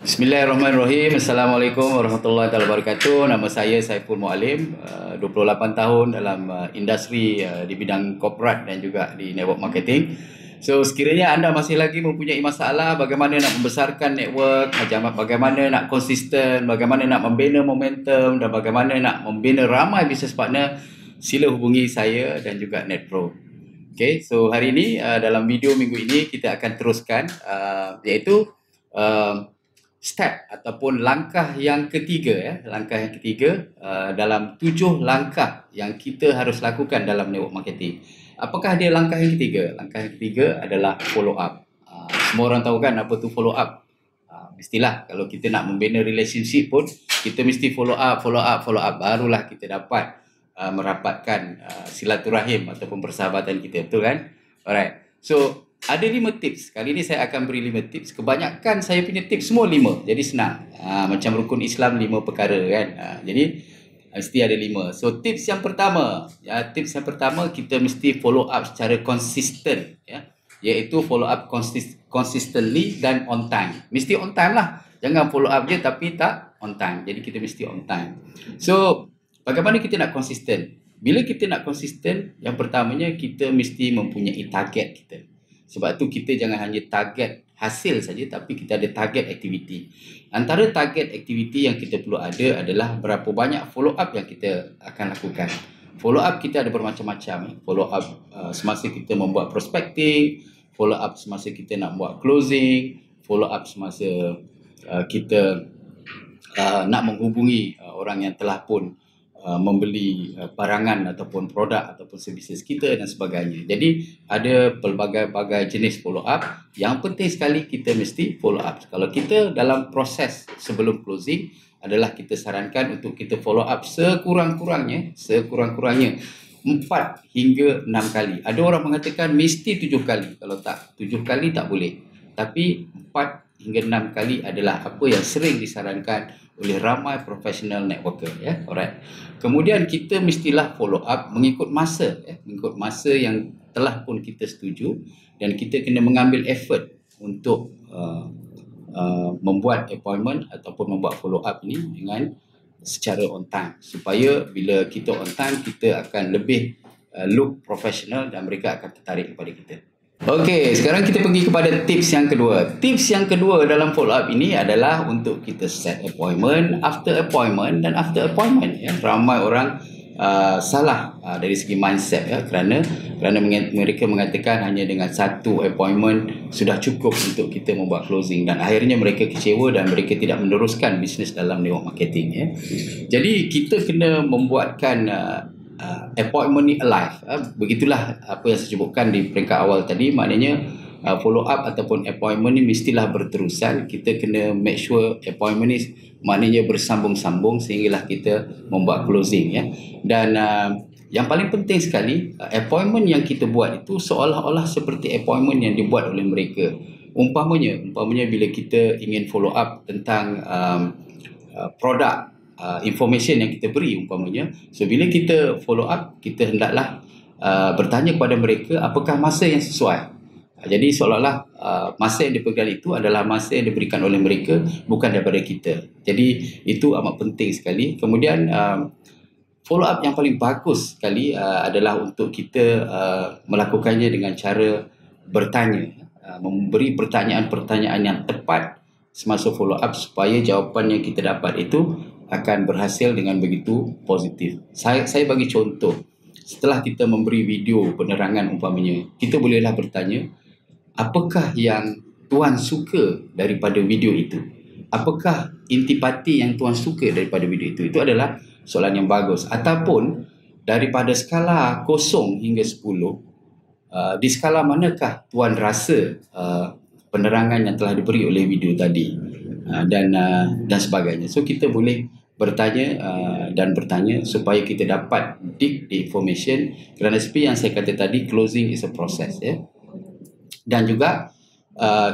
Bismillahirrahmanirrahim. Assalamualaikum warahmatullahi wabarakatuh. Nama saya Saiful Mualim, 28 tahun dalam industri di bidang korporat dan juga di network marketing. So, sekiranya anda masih lagi mempunyai masalah bagaimana nak membesarkan network, bagaimana nak konsisten, bagaimana nak membina momentum dan bagaimana nak membina ramai business partner, sila hubungi saya dan juga NetPro. Okay, so hari ini dalam video minggu ini kita akan teruskan iaitu step ataupun langkah yang ketiga langkah yang ketiga dalam 7 langkah yang kita harus lakukan dalam network marketing. Apakah dia langkah yang ketiga? Langkah yang ketiga adalah follow up. Semua orang tahu kan apa tu follow up. Mestilah kalau kita nak membina relationship pun kita mesti follow up barulah kita dapat merapatkan silaturahim ataupun persahabatan kita, betul kan? Alright. So ada 5 tips. Kali ini saya akan beri 5 tips. Kebanyakan saya punya tips semua 5. Jadi senang. Macam rukun Islam 5 perkara kan. Jadi mesti ada 5. So tips yang pertama, kita mesti follow up secara konsisten iaitu follow up consistently dan on time. Mesti on time lah. Jangan follow up je tapi tak on time. Jadi kita mesti on time. So bagaimana kita nak konsisten? Bila kita nak konsisten, yang pertamanya kita mesti mempunyai target kita. Sebab tu kita jangan hanya target hasil saja tapi kita ada target aktiviti. Antara target aktiviti yang kita perlu ada adalah berapa banyak follow up yang kita akan lakukan. Follow up kita ada bermacam-macam. Follow up semasa kita membuat prospecting, follow up semasa kita nak buat closing, follow up semasa kita nak menghubungi orang yang telah pun membeli barangan ataupun produk ataupun servis kita dan sebagainya. Jadi ada pelbagai-bagai jenis follow up. Yang penting sekali kita mesti follow up. Kalau kita dalam proses sebelum closing adalah kita sarankan untuk kita follow up sekurang-kurangnya 4 hingga 6 kali. Ada orang mengatakan mesti 7 kali. Kalau tak 7 kali tak boleh. Tapi 4 hingga 6 kali adalah apa yang sering disarankan oleh ramai professional networker Alright. Kemudian kita mestilah follow up mengikut masa mengikut masa yang telah pun kita setuju, dan kita kena mengambil effort untuk membuat appointment ataupun membuat follow up ini dengan secara on time, supaya bila kita on time kita akan lebih look professional dan mereka akan tertarik kepada kita. Okey, sekarang kita pergi kepada tips yang kedua. Tips yang kedua dalam follow up ini adalah untuk kita set appointment, after appointment dan after appointment Ramai orang salah dari segi mindset kerana mereka mengatakan hanya dengan satu appointment sudah cukup untuk kita membuat closing, dan akhirnya mereka kecewa dan mereka tidak meneruskan bisnes dalam network marketing Jadi kita kena membuatkan appointment ni alive. Begitulah apa yang saya sebutkan di peringkat awal tadi. Maknanya follow up ataupun appointment ni mestilah berterusan. Kita kena make sure appointment ni maknanya bersambung-sambung sehinggalah kita membuat closing Dan yang paling penting sekali, appointment yang kita buat itu seolah-olah seperti appointment yang dibuat oleh mereka. Umpamanya bila kita ingin follow up tentang produk, information yang kita beri umpamanya. So bila kita follow up, kita hendaklah bertanya kepada mereka apakah masa yang sesuai. Jadi seolah-olah masa yang dipegang itu adalah masa yang diberikan oleh mereka, bukan daripada kita. Jadi itu amat penting sekali. Kemudian follow up yang paling bagus sekali adalah untuk kita melakukannya dengan cara bertanya, memberi pertanyaan-pertanyaan yang tepat semasa follow up supaya jawapan yang kita dapat itu akan berhasil dengan begitu positif. Saya bagi contoh. Setelah kita memberi video penerangan umpamanya, kita bolehlah bertanya, apakah yang tuan suka daripada video itu? Apakah intipati yang tuan suka daripada video itu? Itu adalah soalan yang bagus. Ataupun daripada skala 0 hingga 10, di skala manakah tuan rasa penerangan yang telah diberi oleh video tadi dan sebagainya. So kita boleh bertanya supaya kita dapat dig the information, kerana seperti yang saya kata tadi, closing is a process Dan juga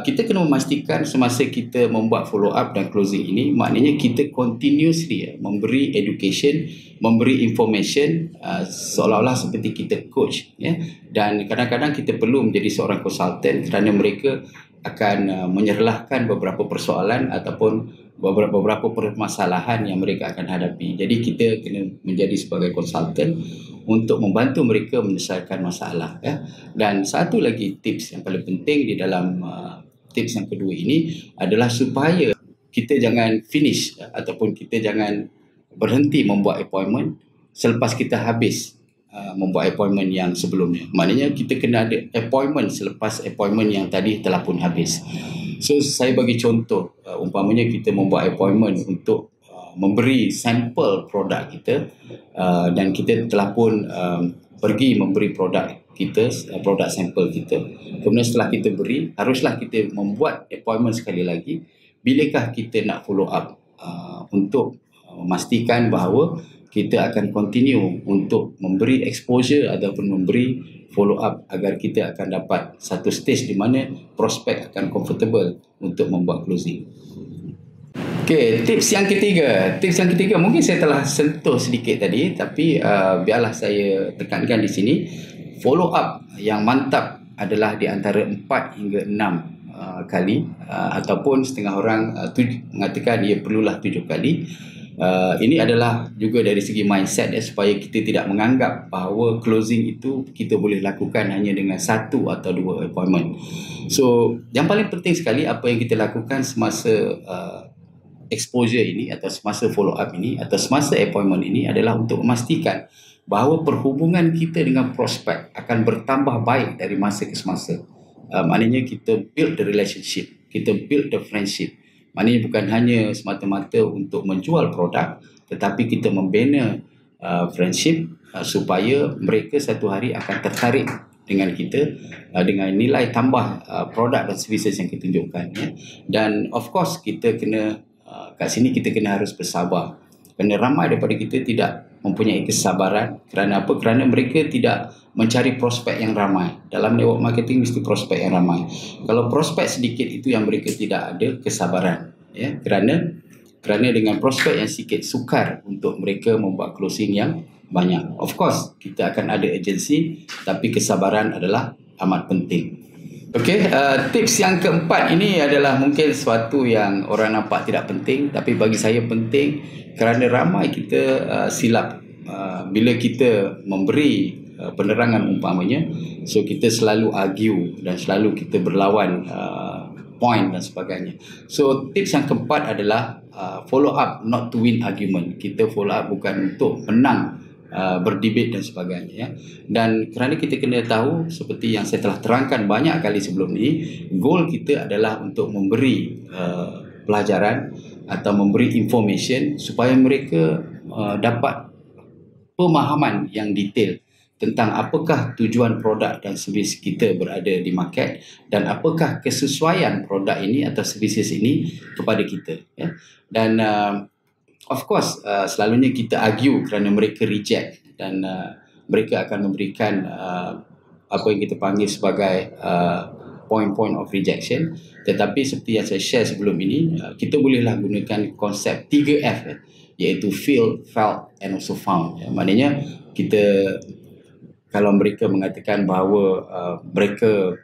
kita kena memastikan semasa kita membuat follow up dan closing ini, maknanya kita continuously memberi education, memberi information, seolah-olah seperti kita coach, ya. Dan kadang-kadang kita perlu menjadi seorang konsultan kerana mereka akan menyerlahkan beberapa persoalan ataupun beberapa permasalahan yang mereka akan hadapi. Jadi kita kena menjadi sebagai konsultan untuk membantu mereka menyelesaikan masalah, ya. Dan satu lagi tips yang paling penting di dalam tips yang kedua ini adalah supaya kita jangan finish, ataupun kita jangan berhenti membuat appointment selepas kita habis membuat appointment yang sebelumnya. Maknanya kita kena ada appointment selepas appointment yang tadi telah pun habis. So saya bagi contoh, umpamanya kita membuat appointment untuk memberi sampel produk kita, dan kita telah pun pergi memberi produk kita, produk sampel kita. Kemudian setelah kita beri, haruslah kita membuat appointment sekali lagi. Bilakah kita nak follow up untuk memastikan bahawa kita akan continue untuk memberi exposure ataupun memberi follow up agar kita akan dapat satu stage di mana prospek akan comfortable untuk membuat closing. Okey, tips yang ketiga mungkin saya telah sentuh sedikit tadi, tapi biarlah saya tekankan di sini. Follow up yang mantap adalah di antara 4 hingga 6 kali, ataupun setengah orang mengatakan ia perlulah 7 kali. Ini adalah juga dari segi mindset, supaya kita tidak menganggap bahawa closing itu kita boleh lakukan hanya dengan 1 atau 2 appointment. So yang paling penting sekali apa yang kita lakukan semasa exposure ini, atau semasa follow up ini, atau semasa appointment ini adalah untuk memastikan bahawa perhubungan kita dengan prospek akan bertambah baik dari masa ke semasa. Maknanya kita build the relationship, kita build the friendship. Maknanya bukan hanya semata-mata untuk menjual produk, tetapi kita membina friendship supaya mereka satu hari akan tertarik dengan kita, dengan nilai tambah produk dan servis yang kita tunjukkan, ya. Dan of course kita kena kat sini kita kena harus bersabar, kerana ramai daripada kita tidak mempunyai kesabaran. Kerana apa? Kerana mereka tidak mencari prospek yang ramai. Dalam network marketing mesti prospek yang ramai. Kalau prospek sedikit itu yang mereka tidak ada kesabaran, ya. Kerana dengan prospek yang sikit sukar untuk mereka membuat closing yang banyak. Of course kita akan ada agensi, tapi kesabaran adalah amat penting. Okey, tips yang keempat ini adalah mungkin sesuatu yang orang nampak tidak penting, tapi bagi saya penting, kerana ramai kita silap bila kita memberi penerangan umpamanya. So kita selalu argue dan selalu kita berlawan point dan sebagainya. So tips yang keempat adalah follow up not to win argument. Kita follow up bukan untuk menang berdebate dan sebagainya, ya. Dan kerana kita kena tahu, seperti yang saya telah terangkan banyak kali sebelum ini, goal kita adalah untuk memberi pelajaran atau memberi information supaya mereka dapat pemahaman yang detail tentang apakah tujuan produk dan servis kita berada di market, dan apakah kesesuaian produk ini atau servis ini kepada kita, ya. Dan of course, selalunya kita argue kerana mereka reject, dan mereka akan memberikan apa yang kita panggil sebagai point of rejection. Tetapi seperti yang saya share sebelum ini, kita bolehlah gunakan konsep 3F, iaitu feel, felt and also found. Maknanya kita, kalau mereka mengatakan bahawa mereka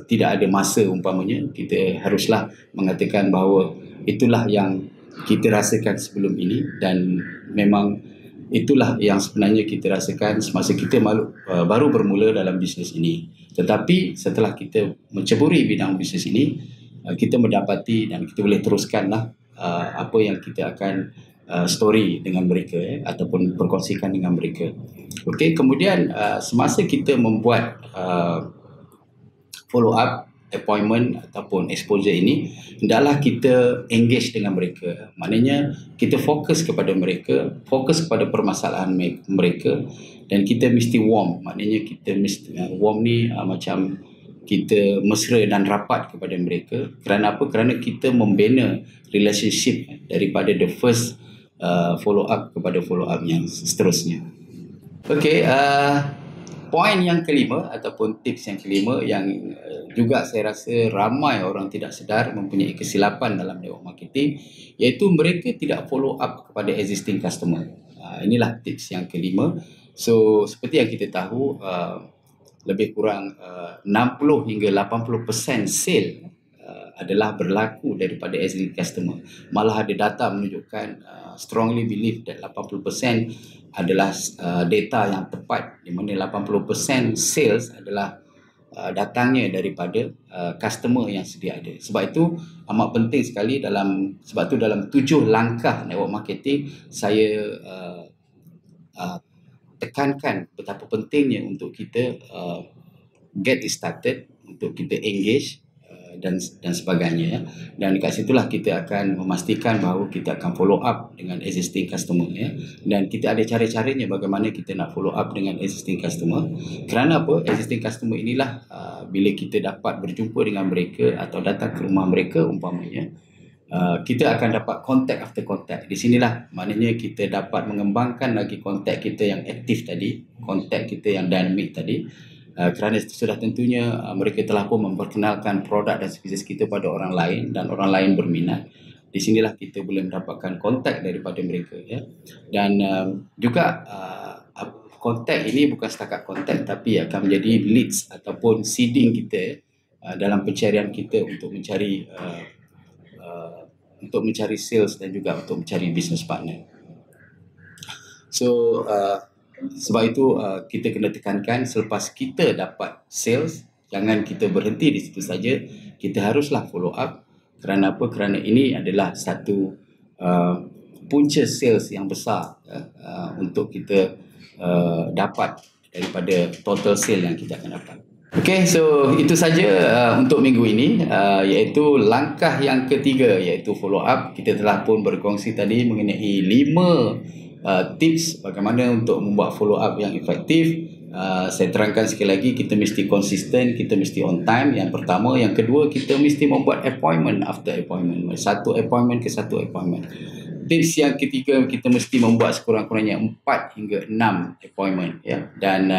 tidak ada masa umpamanya, kita haruslah mengatakan bahawa itulah yang kita rasakan sebelum ini, dan memang itulah yang sebenarnya kita rasakan semasa kita baru bermula dalam bisnes ini. Tetapi setelah kita menceburi bidang bisnes ini, kita mendapati dan kita boleh teruskanlah apa yang kita akan story dengan mereka, ataupun berkongsikan dengan mereka. Okey, kemudian semasa kita membuat follow up appointment ataupun exposure ini, hendaklah kita engage dengan mereka. Maknanya kita fokus kepada mereka, fokus kepada permasalahan mereka, dan kita mesti warm. Maknanya kita mesti warm ni macam kita mesra dan rapat kepada mereka. Kerana apa? Kerana kita membina relationship daripada the first follow up kepada follow up yang seterusnya. Okey, Poin yang kelima ataupun tips yang kelima yang juga saya rasa ramai orang tidak sedar mempunyai kesilapan dalam network marketing, iaitu mereka tidak follow up kepada existing customer. Inilah tips yang kelima. So seperti yang kita tahu, lebih kurang 60 hingga 80% sale adalah berlaku daripada existing customer. Malah ada data menunjukkan strongly believe that 80% adalah data yang tepat, di mana 80% sales adalah datangnya daripada customer yang sedia ada. Sebab itu amat penting sekali sebab tu dalam 7 langkah network marketing saya tekankan betapa pentingnya untuk kita get it started, untuk kita engage dan sebagainya. Dan dekat situlah kita akan memastikan bahawa kita akan follow up dengan existing customer, ya. Dan kita ada cara-caranya bagaimana kita nak follow up dengan existing customer. Kerana apa? Existing customer inilah bila kita dapat berjumpa dengan mereka atau datang ke rumah mereka umpamanya, kita akan dapat contact after contact. Di sinilah maknanya kita dapat mengembangkan lagi contact kita yang aktif tadi, contact kita yang dynamic tadi. Kerana sudah tentunya mereka telah pun memperkenalkan produk dan servis kita pada orang lain dan orang lain berminat. Di sinilah kita boleh mendapatkan kontak daripada mereka, ya. Dan juga kontak ini bukan setakat kontak, tapi akan menjadi leads ataupun seeding kita dalam pencarian kita untuk mencari sales dan juga untuk mencari business partner. So sebab itu kita kena tekankan, selepas kita dapat sales, jangan kita berhenti di situ saja. Kita haruslah follow up. Kerana apa? Kerana ini adalah satu punca sales yang besar untuk kita dapat daripada total sale yang kita akan dapat. Okay, so itu saja untuk minggu ini, iaitu langkah yang ketiga, iaitu follow up. Kita telah pun berkongsi tadi mengenai 5 tips bagaimana untuk membuat follow up yang efektif. Saya terangkan sekali lagi, kita mesti konsisten, kita mesti on time. Yang pertama. Yang kedua, kita mesti membuat appointment after appointment, satu appointment ke satu appointment. Tips yang ketiga, kita mesti membuat sekurang-kurangnya 4 hingga 6 appointment, ya. Dan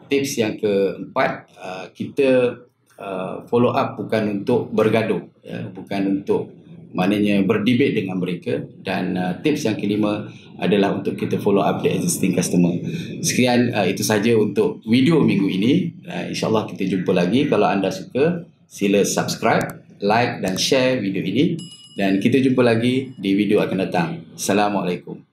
tips yang keempat, kita follow up bukan untuk bergaduh, ya, bukan untuk maknanya berdebate dengan mereka. Dan tips yang kelima adalah untuk kita follow up the existing customer. Sekian, itu saja untuk video minggu ini. InsyaAllah kita jumpa lagi. Kalau anda suka, sila subscribe, like dan share video ini. Dan kita jumpa lagi di video akan datang. Assalamualaikum.